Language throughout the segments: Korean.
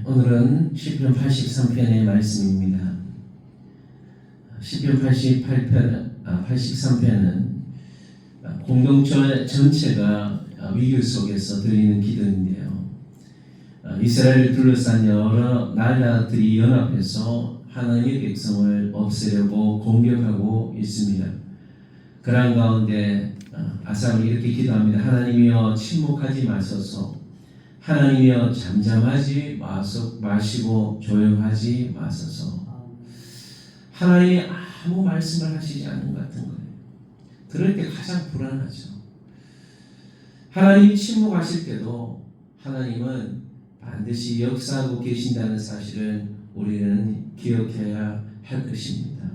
오늘은 시편 83편의 말씀입니다. 시편 83편은 공동체 전체가 위기 속에서 드리는 기도인데요. 이스라엘을 둘러싼 여러 나라들이 연합해서 하나님의 백성을 없애려고 공격하고 있습니다. 그러한 가운데 아삽은 이렇게 기도합니다. 하나님이여 침묵하지 마소서. 하나님이여 잠잠하지 마시고 조용하지 마소서. 하나님이 아무 말씀을 하시지 않는 것 같은 거예요. 그럴 때 가장 불안하죠. 하나님이 침묵하실 때도 하나님은 반드시 역사하고 계신다는 사실을 우리는 기억해야 할 것입니다.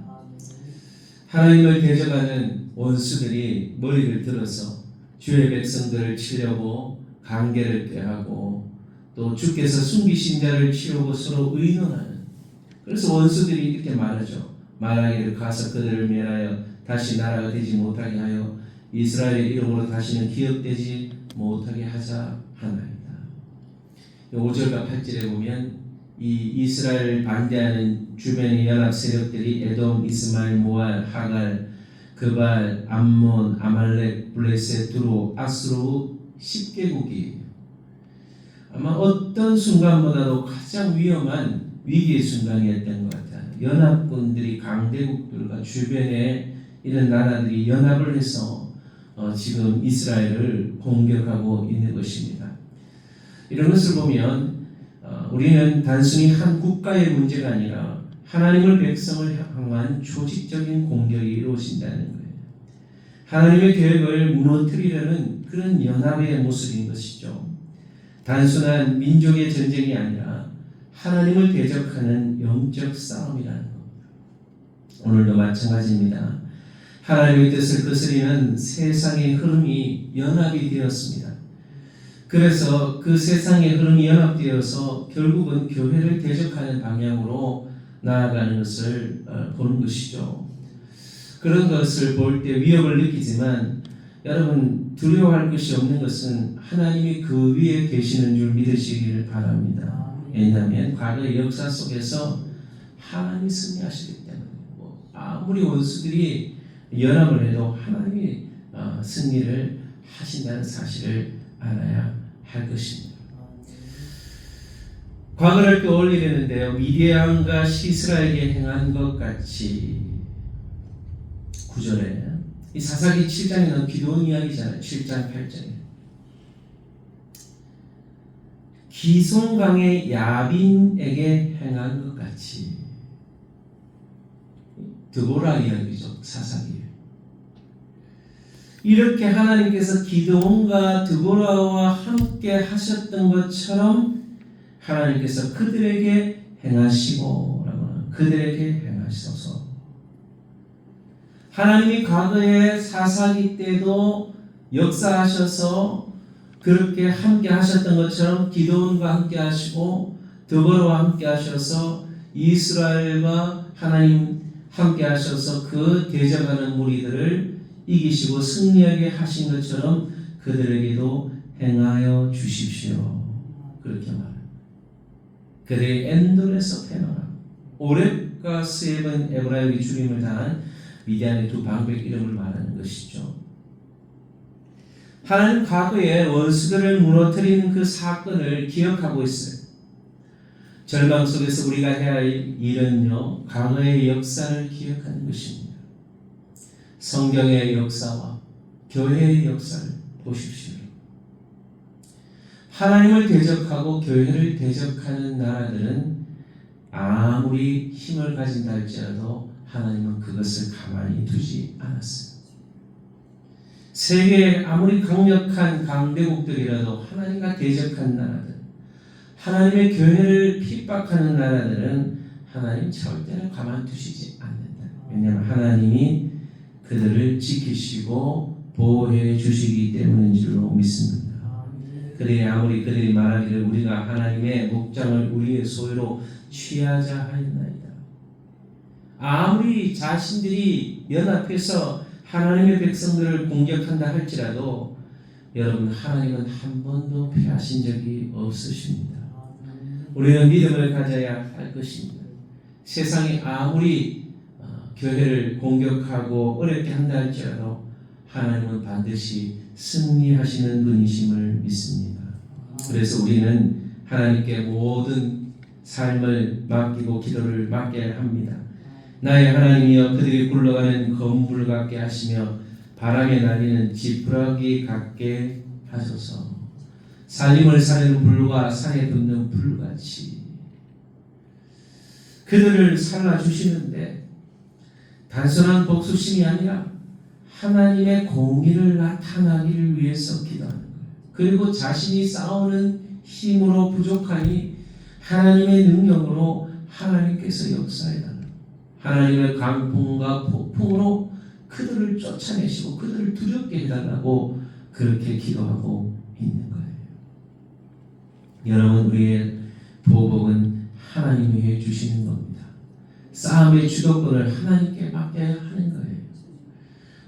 하나님을 대적하는 원수들이 머리를 들어서 주의 백성들을 치려고 관계를 꾀하고 또 주께서 숨기신 자를 치우고 서로 의논하는, 그래서 원수들이 이렇게 말하죠. 말하기를 가서 그들을 멸하여 다시 나라가 되지 못하게 하여 이스라엘의 이름으로 다시는 기억되지 못하게 하자 하나이다. 5절과 8절에 보면 이 이스라엘을 반대하는 주변의 연합 세력들이 에돔, 이스마엘, 모알, 하갈, 그발, 암몬, 아말렉, 블레셋, 두로, 아스루 10개국이에요. 아마 어떤 순간보다도 가장 위험한 위기의 순간이었던 것 같아요. 연합군들이 강대국들과 주변에 이런 나라들이 연합을 해서 지금 이스라엘을 공격하고 있는 것입니다. 이런 것을 보면 우리는 단순히 한 국가의 문제가 아니라 하나님의 백성을 향한 조직적인 공격이 이루어진다는 거예요. 하나님의 계획을 무너뜨리려는 그런 연합의 모습인 것이죠. 단순한 민족의 전쟁이 아니라 하나님을 대적하는 영적 싸움이라는 것. 오늘도 마찬가지입니다. 하나님의 뜻을 거스리는 세상의 흐름이 연합이 되었습니다. 그래서 그 세상의 흐름이 연합되어서 결국은 교회를 대적하는 방향으로 나아가는 것을 보는 것이죠. 그런 것을 볼 때 위협을 느끼지만 여러분 두려워할 것이 없는 것은 하나님이 그 위에 계시는 줄 믿으시기를 바랍니다. 왜냐하면 과거의 역사 속에서 하나님이 승리하시기 때문에 아무리 원수들이 연합을 해도 하나님이 승리를 하신다는 사실을 알아야 할 것입니다. 과거를 떠올리려는데요. 미디안과 시스라에게 행한 것 같이 9절에 이 사사기 7장에는 기도원 이야기잖아요. 7장 8절에 기송강의 야빈에게 행한 것 같이 드보라 이야기죠. 사사기 이렇게 하나님께서 기드온과 드보라와 함께 하셨던 것처럼 하나님께서 그들에게 행하시고 그들에게 행하소서. 하나님이 과거에 사사기 때도 역사하셔서 그렇게 함께 하셨던 것처럼 기드온과 함께 하시고 드보라와 함께 하셔서 이스라엘과 하나님 함께 하셔서 그 대적하는 무리들을 이기시고 승리하게 하신 것처럼 그들에게도 행하여 주십시오. 그렇게 말해요. 그들의 엔돌에서 패망하고 오렙과 스웹은 에브라임이 죽임을 당한 미디안의 두 방백 이름을 말하는 것이죠. 하나님 과거에 원수들을 무너뜨리는 그 사건을 기억하고 있어요. 절망 속에서 우리가 해야 할 일은요, 과거의 역사를 기억하는 것입니다. 성경의 역사와 교회의 역사를 보십시오. 하나님을 대적하고 교회를 대적하는 나라들은 아무리 힘을 가진다 할지라도 하나님은 그것을 가만히 두지 않았어요. 세계의 아무리 강력한 강대국들이라도 하나님과 대적한 나라들, 하나님의 교회를 핍박하는 나라들은 하나님 절대로 가만두시지 않는다. 왜냐하면 하나님이 그들을 지키시고 보호해 주시기 때문인 줄로 믿습니다. 그들이 아무리 그들이 말하기를 우리가 하나님의 목장을 우리의 소유로 취하자 하였나이다. 아무리 자신들이 연합해서 하나님의 백성들을 공격한다 할지라도 여러분 하나님은 한 번도 패하신 적이 없으십니다. 우리는 믿음을 가져야 할 것입니다. 세상이 아무리 교회를 공격하고 어렵게 한다 할지라도 하나님은 반드시 승리하시는 분이심을 믿습니다. 그래서 우리는 하나님께 모든 삶을 맡기고 기도를 맡겨야 합니다. 나의 하나님이여, 그들이 굴러가는 검불 같게 하시며 바람에 날리는 지푸라기 같게 하소서. 살림을 살리는 불과 산에 붙는 불같이 그들을 살라주시는데 단순한 복수심이 아니라 하나님의 공의를 나타나기를 위해서 기도하는 거예요. 그리고 자신이 싸우는 힘으로 부족하니 하나님의 능력으로 하나님께서 역사해달라고, 하나님의 강풍과 폭풍으로 그들을 쫓아내시고 그들을 두렵게 해달라고 그렇게 기도하고 있는 거예요. 여러분, 우리의 보복은 하나님이 해주시는 겁니다. 싸움의 주도권을 하나님께 맡겨야 하는 거예요.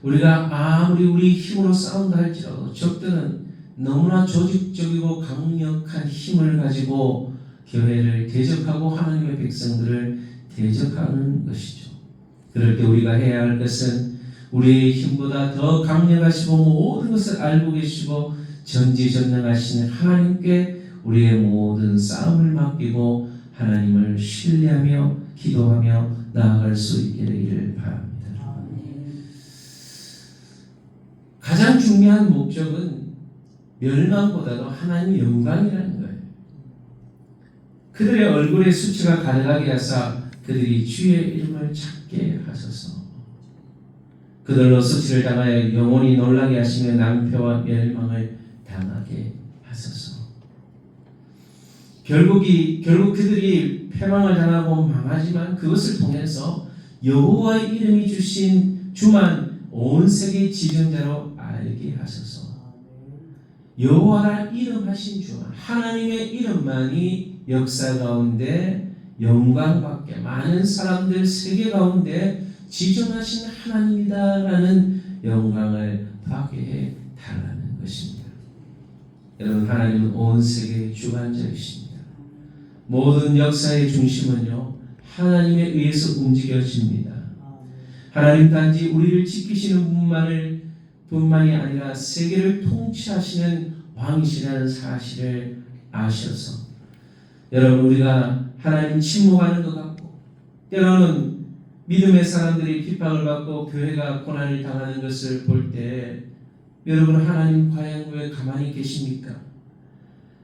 우리가 아무리 우리 힘으로 싸운다 할지라도 적들은 너무나 조직적이고 강력한 힘을 가지고 교회를 대적하고 하나님의 백성들을 대적하는 것이죠. 그럴 때 우리가 해야 할 것은 우리의 힘보다 더 강력하시고 모든 것을 알고 계시고 전지전능하신 하나님께 우리의 모든 싸움을 맡기고 하나님을 신뢰하며 기도하며 나아갈 수 있게 되기를 바랍니다. 가장 중요한 목적은 멸망보다도 하나님의 영광이라는 거예요. 그들의 얼굴에 수치가 가득하게 하사 그들이 주의 이름을 찾게 하소서. 그들로 수치를 당하여 영원히 놀라게 하시며 낭패와 멸망을 당하게 하소서. 결국 그들이 패망을 당하고 망하지만 그것을 통해서 여호와의 이름이 주신 주만 온 세계 지존자로 알게 하소서. 여호와라 이름하신 주, 하나님의 이름만이 역사 가운데 영광받게, 많은 사람들 세계 가운데 지존하신 하나님이다라는 영광을 받게 해 달라는 것입니다. 여러분, 하나님은 온 세계의 주관자이십니다. 모든 역사의 중심은요 하나님에 의해서 움직여집니다. 하나님 단지 우리를 지키시는 뿐만이 아니라 세계를 통치하시는 왕이시라는 사실을 아셔서, 여러분, 우리가 하나님 침묵하는 것 같고 때로는 믿음의 사람들이 핍박을 받고 교회가 고난을 당하는 것을 볼 때 여러분, 하나님 과연 왜 가만히 계십니까?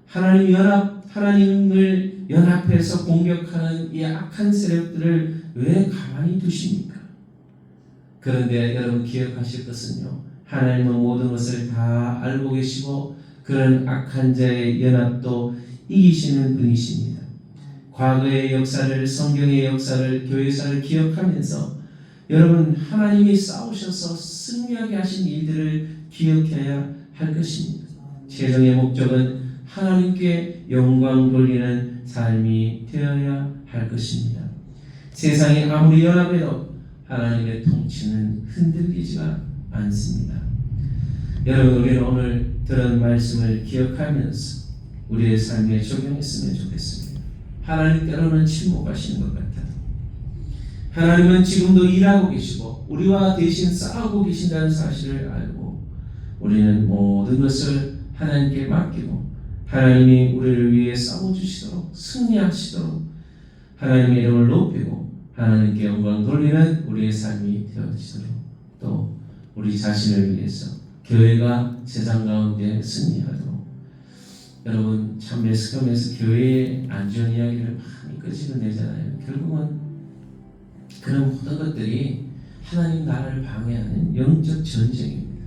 하나님을 연합해서 공격하는 이 악한 세력들을 왜 가만히 두십니까? 그런데 여러분 기억하실 것은요, 하나님은 모든 것을 다 알고 계시고 그런 악한 자의 연합도 이기시는 분이십니다. 과거의 역사를, 성경의 역사를, 교회사를 기억하면서 여러분, 하나님이 싸우셔서 승리하게 하신 일들을 기억해야 할 것입니다. 최종의 목적은 하나님께 영광 돌리는 삶이 되어야 할 것입니다. 세상이 아무리 연합해도 하나님의 통치는 흔들리지가 않습니다. 여러분, 우리는 오늘 들은 말씀을 기억하면서 우리의 삶에 적용했으면 좋겠습니다. 하나님 때로는 침묵하시는 것 같아도 하나님은 지금도 일하고 계시고 우리와 대신 싸우고 계신다는 사실을 알고 우리는 모든 것을 하나님께 맡기고 하나님이 우리를 위해 싸워주시도록, 승리하시도록 하나님의 이름을 높이고 하나님께 영광 돌리는 우리의 삶이 되어지도록, 또 우리 자신을 위해서 교회가 세상 가운데 승리하도록. 여러분, 참 매스컴에서 교회의 안 좋은 이야기를 많이 끄집어내잖아요. 결국은 그런 모든 것들이 하나님 나라를 방해하는 영적 전쟁입니다.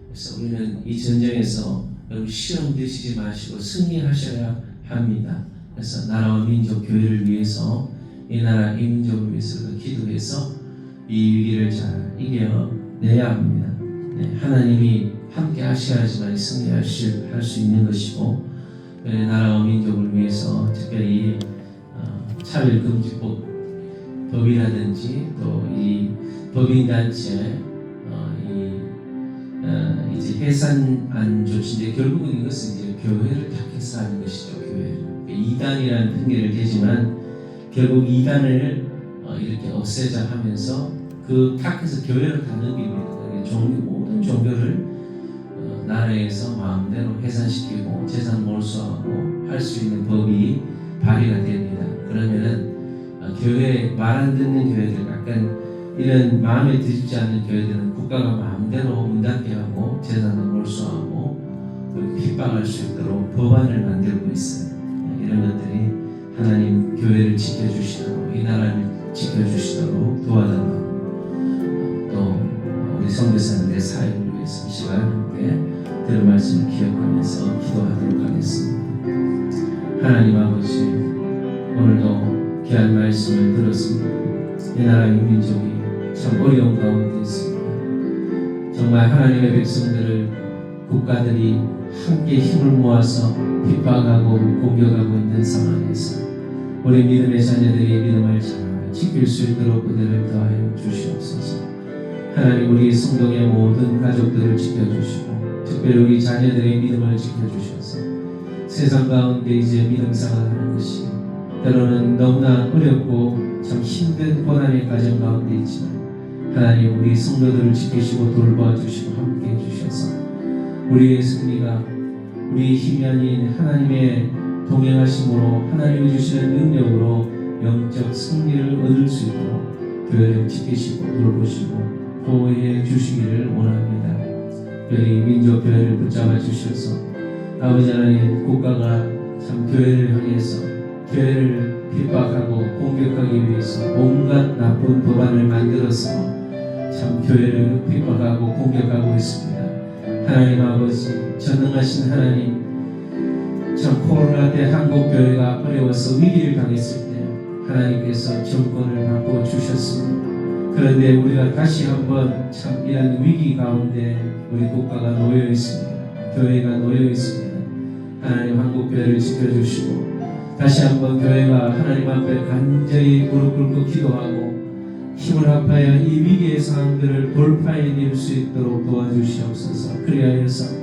그래서 우리는 이 전쟁에서 시험 드시지 마시고 승리하셔야 합니다. 그래서 나라와 민족, 교회를 위해서, 이 나라, 이 민족을 위해서 기도해서 이 위기를 잘 이겨내야 합니다. 네, 하나님이 함께 하셔야지만 승리할 수 있는 것이고, 나라와 민족을 위해서 특별히 차별금지법 법이라든지 또 이 법인단체 이제 해산안 조치인데 결국은 이것은 이제 교회를 탓해서 하는 것이죠. 교회를 이단이라는 핑계를 대지만 결국 이단을 이렇게 없애자 하면서 그 탁해서 교회를 다 넘깁니다. 모든 종교를 나라에서 마음대로 해산시키고 재산 몰수하고 할 수 있는 법이 발의가 됩니다. 그러면은 교회 말 안 듣는 교회들, 약간 이런 마음에 들지 않는 교회들은 국가가 마음대로 문 닫게 하고 재산을 몰수하고 핍박할 수 있도록 법안을 만들고 있어요. 이런 것들이 하나님 교회를 지켜주시도록, 이 나라를 지켜주시도록 도와달라고, 또 우리 선교사님들의 사역을 위해서 이 시간 함께 들은 말씀을 기억하면서 기도하도록 하겠습니다. 하나님 아버지, 오늘도 귀한 말씀을 들었습니다. 이 나라의 민족이 참 어려운 가운데 있습니다. 정말 하나님의 백성들을 국가들이 함께 힘을 모아서 핍박하고 공격하고 있는 상황에서 우리 믿음의 자녀들이 믿음을 잘 지킬 수 있도록 그들을 더하여 주시옵소서. 하나님, 우리 성도의 모든 가족들을 지켜주시고 특별히 우리 자녀들의 믿음을 지켜주셔서 세상 가운데 이제 믿음 생활하는 것이 때로는 너무나 어렵고 참 힘든 고난의 과정 가운데 있지만 하나님, 우리 성도들을 지키시고 돌봐주시고 함께해 주셔서 우리의 승리가 우리의 힘이 아닌 하나님의 동행하심으로 하나님이 주시는 능력으로 영적 승리를 얻을 수 있도록 교회를 지키시고 돌보시고 보호해 주시기를 원합니다. 우리 민족 교회를 붙잡아 주셔서 아버지 하나님, 국가가 참 교회를 향해서 교회를 핍박하고 공격하기 위해서 온갖 나쁜 법안을 만들어서 참 교회를 핍박하고 공격하고 있습니다. 하나님 아버지, 전능하신 하나님, 참 코로나 때 한국 교회가 어려워서 위기를 당했을 때 하나님께서 정권을 바꿔 주셨습니다. 그런데 우리가 다시 한번 참 이런 위기 가운데 우리 국가가 놓여 있습니다. 교회가 놓여 있습니다. 하나님, 한국 교회를 지켜주시고 다시 한번 교회가 하나님 앞에 간절히 무릎 꿇고 기도하고 힘을 합하여 이 위기의 상황들을 돌파해낼 수 있도록 도와주시옵소서. 그리하여서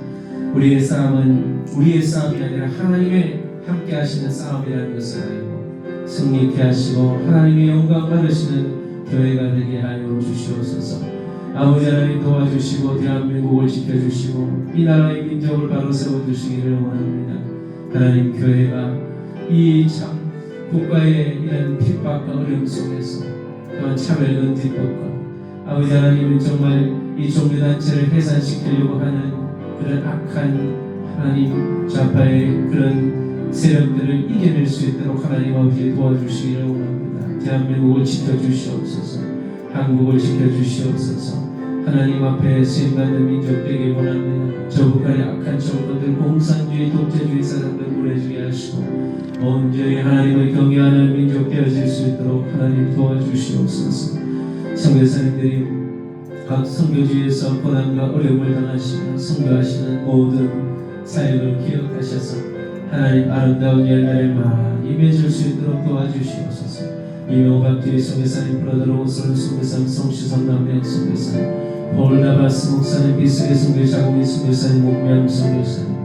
우리의 싸움은 우리의 싸움이 아니라 하나님의 함께 하시는 싸움이라는 것을 알고 승리케 하시고 하나님의 영광 받으시는 교회가 되게 하여 주시옵소서. 아버지 하나님, 도와주시고 대한민국을 지켜주시고 이 나라의 민족을 바로 세워주시기를 원합니다. 하나님, 교회가 이 참 국가의 이런 핍박과 어려움 속에서 또한 차별금지법과 아버지 하나님은 정말 이 종교단체를 해산시키려고 하는 그런 악한 하나님 좌파의 그런 세력들을 이겨낼 수 있도록 하나님 아버지 도와주시기를 원합니다. 대한민국을 지켜주시옵소서. 한국을 지켜주시옵소서. 하나님 앞에 쓰임받는 민족 되길 원합니다. 저 북한의 악한 정권들, 공산주의, 독재주의 사람들 무너지게 하시고 온전히 하나님을 경외하는 민족 되어질 수 있도록 하나님 도와주시옵소서. 선교사님들이 각 선교지에서 고난과 어려움을 당하시며 선교하시는 모든 사역을 기억하셔서 하나님 아름다운 열매를 많이 맺을 수 있도록 도와주시옵소서. 이명박주의 선교사님, 브라더로 오솔 선교사님, 성시선 남명 선교사님, 볼나바스 목사님, 비스의 선교 장미 선교사님, 목명 선교사님,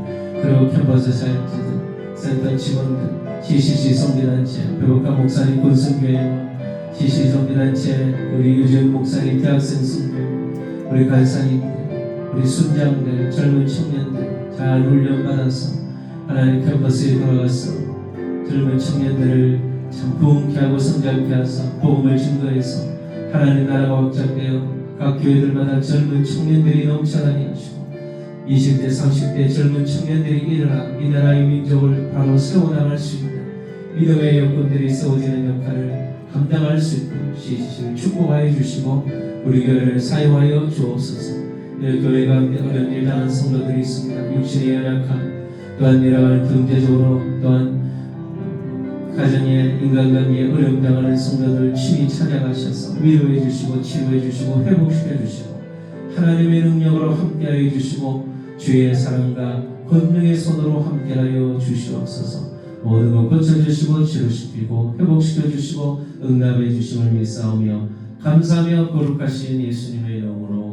그리고 캠퍼스 사역자들, 센터 직원들, CCC 선교단체, 배복한 목사님 군선교회와 CCC 선교단체, 우리 유준 목사님 대학생 선교, 우리 간사님들, 우리 순장들, 젊은 청년들 잘 훈련받아서 하나님 캠퍼스에 돌아가서 젊은 청년들을 참 부흥케 하고 성장케 하사 복음을 증거해서 하나님 나라가 확장되어 각 교회들마다 젊은 청년들이 넘쳐나게 하시고 20대 30대 젊은 청년들이 일어나 이 나라의 민족을 바로 세워나갈 수 있는 믿음의 여건들이 세워지는 역할을 감당할 수 있도록 CCC를 축복하여 주시고 우리 교회를 사용하여 주옵소서. 교회 가운데 어려운 일 당한 성도들이 있습니다. 육신의 연약함, 또한 내려가는 경제적으로, 또한 가정의 인간관계에 어려움 당하는 성도들 친히 찾아가셔서 위로해 주시고 치료해 주시고 회복시켜 주시고 하나님의 능력으로 함께하여 주시고 주의 사랑과 권능의 손으로 함께하여 주시옵소서. 모든 것 고쳐주시고 치료시키고 회복시켜 주시고 응답해 주심을 믿사오며 감사하며 거룩하신 예수님의 이름으로